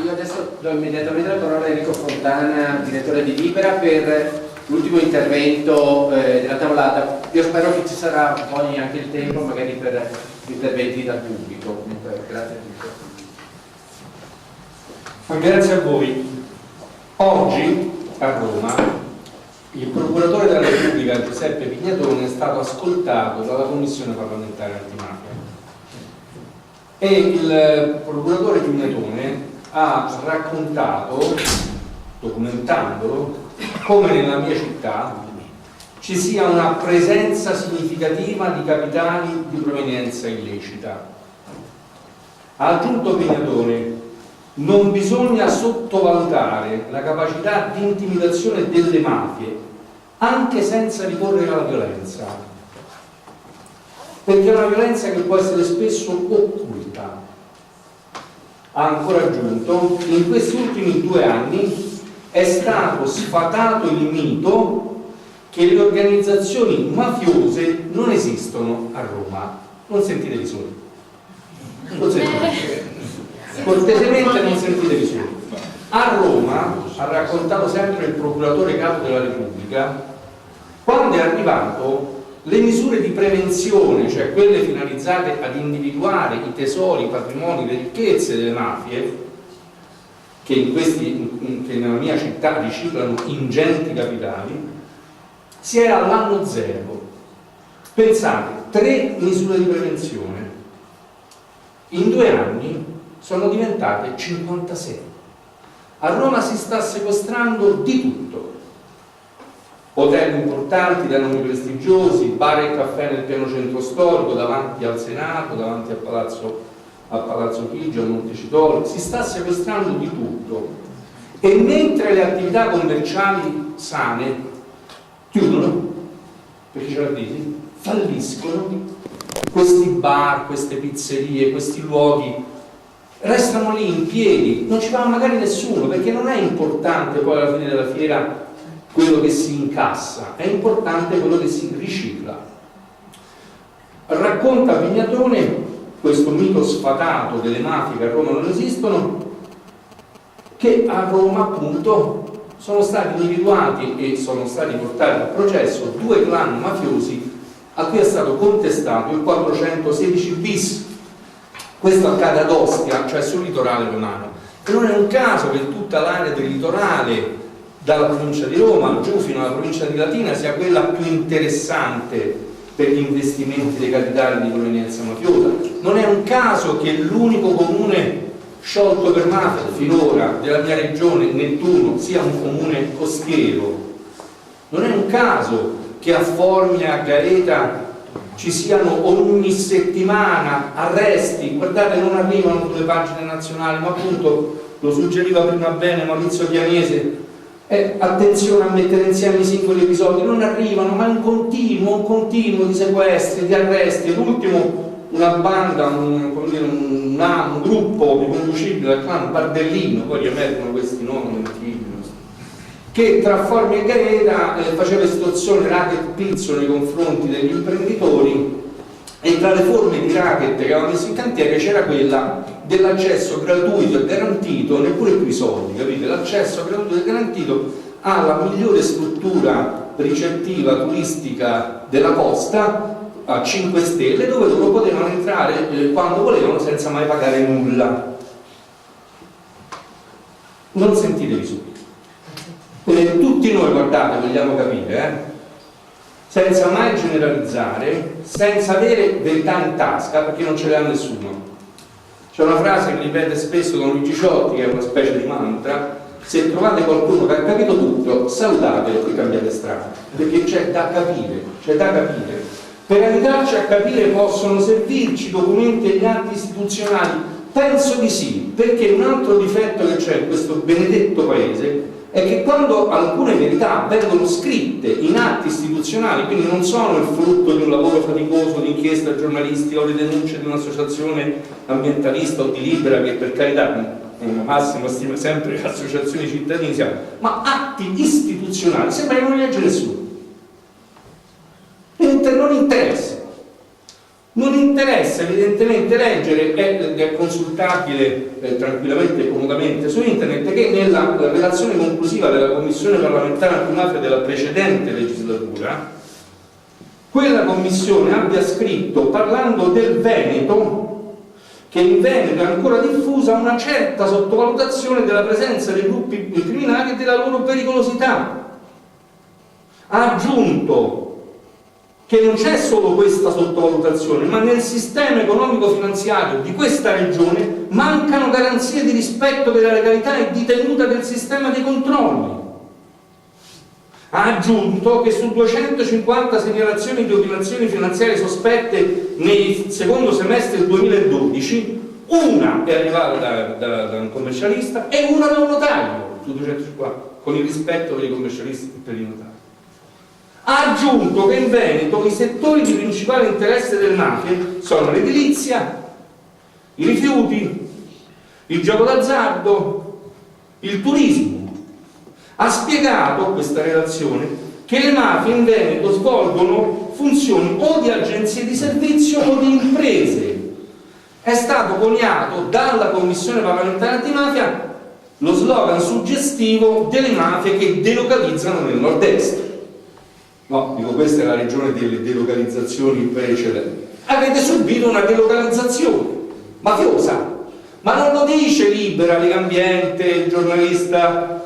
io adesso do immediatamente la parola a Enrico Fontana, direttore di Libera, per l'ultimo intervento della tavolata. Io spero che ci sarà poi anche il tempo magari per interventi dal pubblico. Comunque, grazie a tutti. Grazie a voi. Oggi a Roma il procuratore della Repubblica Giuseppe Pignatone è stato ascoltato dalla Commissione parlamentare antimafia e il procuratore Pignatone ha raccontato, documentandolo, come nella mia città ci sia una presenza significativa di capitali di provenienza illecita. Ha aggiunto Pignatone: non bisogna sottovalutare la capacità di intimidazione delle mafie, anche senza ricorrere alla violenza, perché è una violenza che può essere spesso occulta. Ha ancora aggiunto: in questi ultimi 2 anni è stato sfatato il mito che le organizzazioni mafiose non esistono a Roma. Non sentitevi soli. Non sentitevi. Cortesemente non sentitevi soli. A Roma, ha raccontato sempre il procuratore capo della Repubblica, quando è arrivato, le misure di prevenzione, cioè quelle finalizzate ad individuare i tesori, i patrimoni, le ricchezze delle mafie, che nella mia città riciclano ingenti capitali, si era all'anno 0. Pensate, 3 misure di prevenzione. In 2 anni sono diventate 56. A Roma si sta sequestrando di tutto: hotel importanti da nomi prestigiosi, bar e caffè nel pieno centro storico, davanti al Senato, davanti al Palazzo Chigi, a Montecitorio. Si sta sequestrando di tutto, e mentre le attività commerciali sane chiudono, perché ce la vedi, falliscono, questi bar, queste pizzerie, questi luoghi restano lì in piedi, non ci va magari nessuno, perché non è importante poi alla fine della fiera quello che si incassa, è importante quello che si ricicla. Racconta Pignatone, questo mito sfatato delle mafie che a Roma non esistono, che a Roma appunto sono stati individuati e sono stati portati a processo 2 clan mafiosi a cui è stato contestato il 416 bis. Questo accade ad Ostia, cioè sul litorale romano, e non è un caso che tutta l'area del litorale, dalla provincia di Roma giù fino alla provincia di Latina, sia quella più interessante per gli investimenti dei capitali di provenienza mafiosa. Non è un caso che l'unico comune sciolto per mafia finora della mia regione, Nettuno, sia un comune costiero. Non è un caso che a Formia e a Gaeta ci siano ogni settimana arresti. Guardate, non arrivano sulle pagine nazionali, ma appunto lo suggeriva prima bene Maurizio Chianese, attenzione a mettere insieme i singoli episodi, non arrivano, ma un continuo di sequestri, di arresti. L'ultimo, una banda, un gruppo riconducibile al clan Bardellino, poi riemergono questi nomi che tra Formia e Gaeta faceva estorsione, racket, pizzo nei confronti degli imprenditori, e tra le forme di racket che avevano messo in cantiere c'era quella dell'accesso gratuito e garantito, neppure più i soldi, capite? L'accesso gratuito e garantito alla migliore struttura ricettiva turistica della costa, a 5 stelle, dove loro potevano entrare quando volevano senza mai pagare nulla. Non sentitevi subito. Tutti noi, guardate, vogliamo capire, senza mai generalizzare, senza avere verità in tasca, perché non ce le ha nessuno. C'è una frase che ripete spesso Don Luigi Ciotti, che è una specie di mantra: se trovate qualcuno che ha capito tutto, salutatelo e cambiate strada, perché c'è da capire, c'è da capire. Per aiutarci a capire possono servirci documenti e gli atti istituzionali? Penso di sì, perché un altro difetto che c'è in questo benedetto paese è che quando alcune verità vengono scritte in atti istituzionali, quindi non sono il frutto di un lavoro faticoso di inchiesta giornalistica o di denunce di un'associazione ambientalista o di Libera, che per carità con massima stima sempre le associazioni cittadine siamo, ma atti istituzionali sembra che non li legge nessuno. Non interessa. Non interessa evidentemente leggere, è consultabile tranquillamente e comodamente su internet, che nella relazione conclusiva della Commissione parlamentare antimafia della precedente legislatura, quella commissione abbia scritto, parlando del Veneto, che in Veneto è ancora diffusa una certa sottovalutazione della presenza dei gruppi criminali e della loro pericolosità. Ha aggiunto che non c'è solo questa sottovalutazione, ma nel sistema economico-finanziario di questa regione mancano garanzie di rispetto della legalità e di tenuta del sistema dei controlli. Ha aggiunto che su 250 segnalazioni di operazioni finanziarie sospette nel secondo semestre del 2012, una è arrivata da un commercialista e una da un notaio, su 250, con il rispetto per i commercialisti e per i notari. Ha aggiunto che in Veneto i settori di principale interesse delle mafie sono l'edilizia, i rifiuti, il gioco d'azzardo, il turismo. Ha spiegato questa relazione che le mafie in Veneto svolgono funzioni o di agenzie di servizio o di imprese. È stato coniato dalla Commissione parlamentare antimafia lo slogan suggestivo delle mafie che delocalizzano nel nord-est. No, dico, questa è la regione delle delocalizzazioni precedenti. Avete subito una delocalizzazione mafiosa, ma non lo dice Libera, Legambiente, il giornalista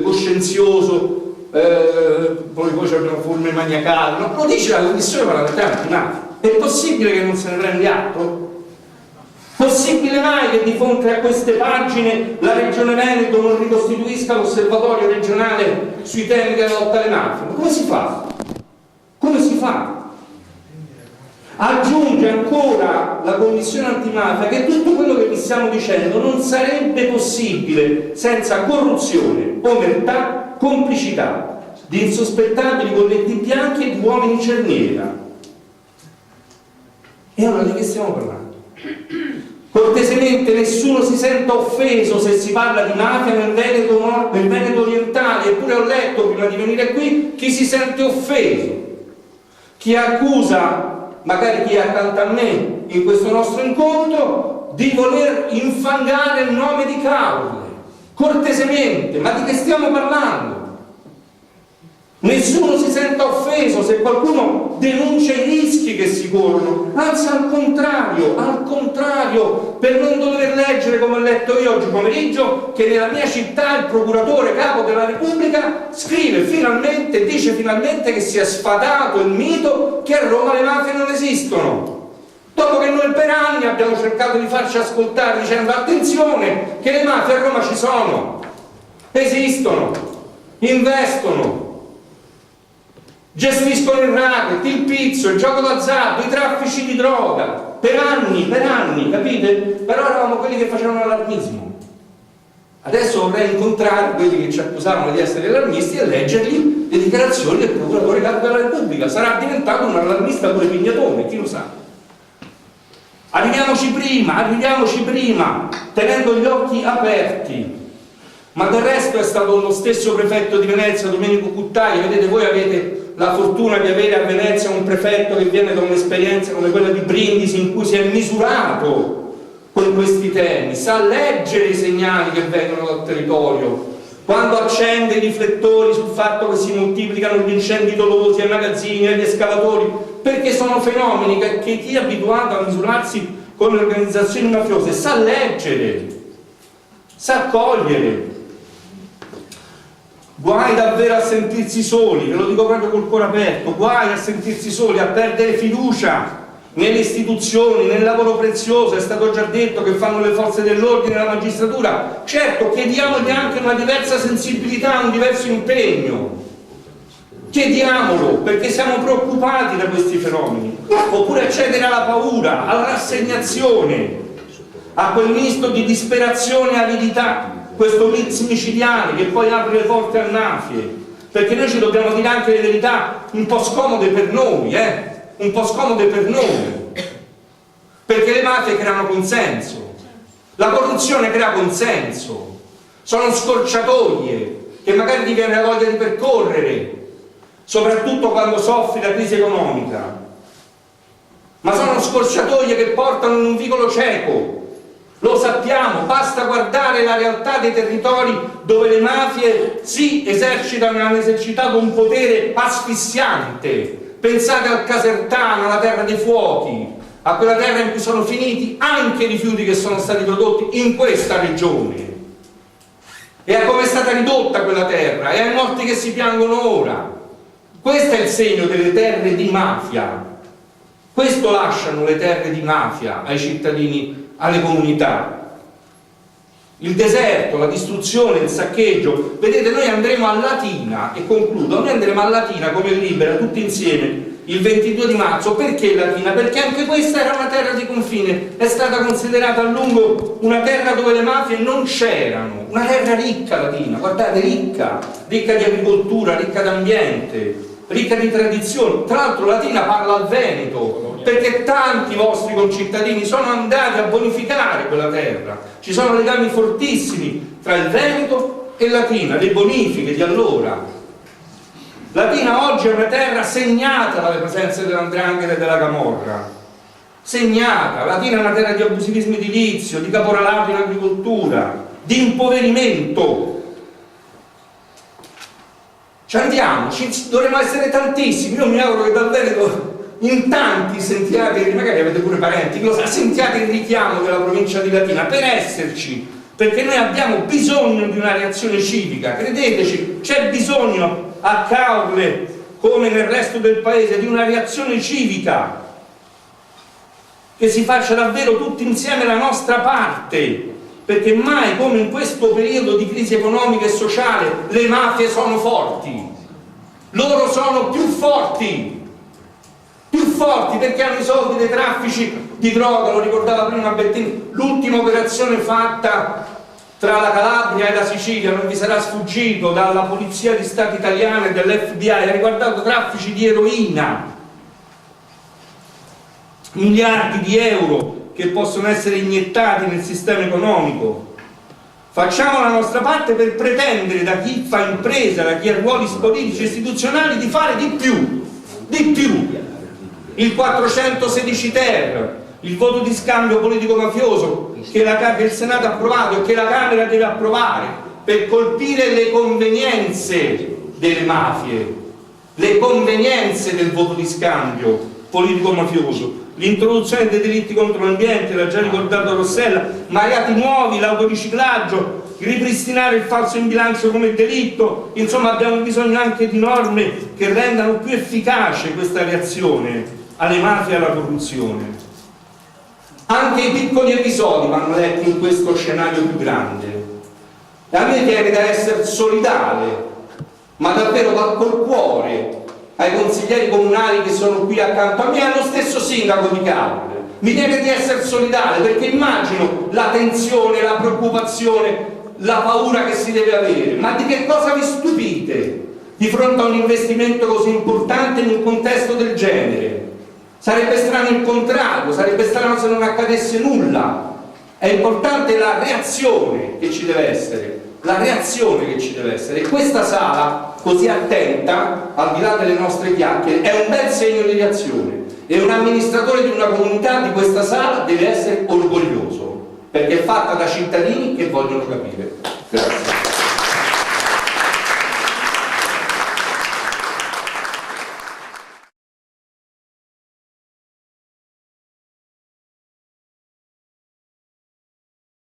coscienzioso, poi c'è una forma maniacale, non lo dice la Commissione parlamentare antimafia. È possibile che non se ne prende atto? Possibile mai che di fronte a queste pagine la Regione Veneto non ricostituisca l'osservatorio regionale sui temi della lotta alle mafie? Ma come si fa? Come si fa? Aggiunge ancora la Commissione antimafia che tutto quello che vi stiamo dicendo non sarebbe possibile senza corruzione, omertà, complicità di insospettabili colletti bianchi e di uomini in cerniera. E allora di che stiamo parlando? Cortesemente nessuno si senta offeso se si parla di mafia nel Veneto nord, nel Veneto orientale, eppure ho letto prima di venire qui chi si sente offeso, chi accusa, magari chi è accanto a me in questo nostro incontro, di voler infangare il nome di Caorle. Cortesemente, ma di che stiamo parlando? Nessuno si senta offeso se qualcuno denuncia i rischi che si corrono, anzi al contrario, per non dover leggere, come ho letto io oggi pomeriggio, che nella mia città il procuratore capo della Repubblica scrive finalmente, dice finalmente che si è sfatato il mito che a Roma le mafie non esistono. Dopo che noi per anni abbiamo cercato di farci ascoltare dicendo attenzione che le mafie a Roma ci sono, esistono, investono, gestiscono il racket, il pizzo, il gioco d'azzardo, i traffici di droga, per anni, capite? Però eravamo quelli che facevano allarmismo. Adesso vorrei incontrare quelli che ci accusavano di essere allarmisti e leggergli le dichiarazioni del procuratore capo della Repubblica. Sarà diventato un allarmista pure Pignatone, chi lo sa? Arriviamoci prima, tenendo gli occhi aperti. Ma del resto è stato lo stesso prefetto di Venezia, Domenico Cuttaia. Vedete, voi avete la fortuna di avere a Venezia un prefetto che viene da un'esperienza come quella di Brindisi, in cui si è misurato con questi temi, sa leggere i segnali che vengono dal territorio, quando accende i riflettori sul fatto che si moltiplicano gli incendi dolosi ai magazzini, agli escavatori, perché sono fenomeni che chi è abituato a misurarsi con le organizzazioni mafiose sa leggere, sa cogliere. Guai davvero a sentirsi soli, ve lo dico proprio col cuore aperto, guai a sentirsi soli, a perdere fiducia nelle istituzioni, nel lavoro prezioso. È stato già detto che fanno le forze dell'ordine e la magistratura. Certo, chiediamogli anche una diversa sensibilità, un diverso impegno. Chiediamolo, perché siamo preoccupati da questi fenomeni. Oppure accedere alla paura, alla rassegnazione, a quel misto di disperazione e avidità, questo mix micidiale che poi apre le porte a mafie, perché noi ci dobbiamo dire anche le verità un po' scomode per noi, un po' scomode per noi, perché le mafie creano consenso, la corruzione crea consenso, sono scorciatoie che magari ti viene la voglia di percorrere, soprattutto quando soffri la crisi economica. ma sono scorciatoie che portano in un vicolo cieco. Lo sappiamo, basta guardare la realtà dei territori dove le mafie sì esercitano e hanno esercitato un potere asfissiante. Pensate al Casertano, alla Terra dei Fuochi, a quella terra in cui sono finiti anche i rifiuti che sono stati prodotti in questa regione, e a come è stata ridotta quella terra, e ai morti che si piangono ora. Questo è il segno delle terre di mafia. Questo lasciano le terre di mafia ai cittadini, alle comunità. Il deserto, la distruzione, il saccheggio. Vedete, noi andremo a Latina, e concludo, noi andremo a Latina come Libera tutti insieme il 22 di marzo. Perché Latina? Perché anche questa era una terra di confine, è stata considerata a lungo una terra dove le mafie non c'erano, una terra ricca Latina, guardate, ricca di agricoltura, ricca d'ambiente, ricca di tradizioni. Tra l'altro Latina parla al Veneto, perché tanti vostri concittadini sono andati a bonificare quella terra. Ci sono legami fortissimi tra il Veneto e Latina, le bonifiche di allora. Latina oggi è una terra segnata dalle presenze dell''ndrangheta e della camorra, segnata. Latina è una terra di abusivismo edilizio, di caporalato in agricoltura, di impoverimento. Ci andiamo, dovremmo essere tantissimi. Io mi auguro che dal Veneto in tanti sentiate, magari avete pure parenti, sentiate il richiamo della provincia di Latina per esserci, perché noi abbiamo bisogno di una reazione civica, credeteci, c'è bisogno a Caorle come nel resto del paese di una reazione civica che si faccia davvero tutti insieme la nostra parte, perché mai come in questo periodo di crisi economica e sociale le mafie sono forti, loro sono più forti perché hanno i soldi dei traffici di droga. Lo ricordava prima Bettini, l'ultima operazione fatta tra la Calabria e la Sicilia, non vi sarà sfuggito, dalla Polizia di Stato italiana e dell'FBI, ha riguardato traffici di eroina, miliardi di euro che possono essere iniettati nel sistema economico. Facciamo la nostra parte per pretendere da chi fa impresa, da chi ha ruoli politici e istituzionali, di fare di più. Il 416 ter, il voto di scambio politico-mafioso che il Senato ha approvato e che la Camera deve approvare per colpire le convenienze delle mafie, le convenienze del voto di scambio politico-mafioso, l'introduzione dei delitti contro l'ambiente, l'ha già ricordato Rossella, ma reati nuovi, l'autoriciclaggio, ripristinare il falso in bilancio come delitto. Insomma, abbiamo bisogno anche di norme che rendano più efficace questa reazione alle mafie e alla corruzione. Anche i piccoli episodi vanno letti in questo scenario più grande, e a me viene da essere solidale, ma davvero col cuore, ai consiglieri comunali che sono qui accanto a me, allo stesso sindaco di Caorle. Mi viene di essere solidale perché immagino la tensione, la preoccupazione, la paura che si deve avere. Ma di che cosa vi stupite di fronte a un investimento così importante in un contesto del genere? Sarebbe strano il contrario, sarebbe strano se non accadesse nulla. È importante la reazione che ci deve essere, e questa sala così attenta, al di là delle nostre chiacchiere, è un bel segno di reazione, e un amministratore di una comunità di questa sala deve essere orgoglioso, perché è fatta da cittadini che vogliono capire. Grazie.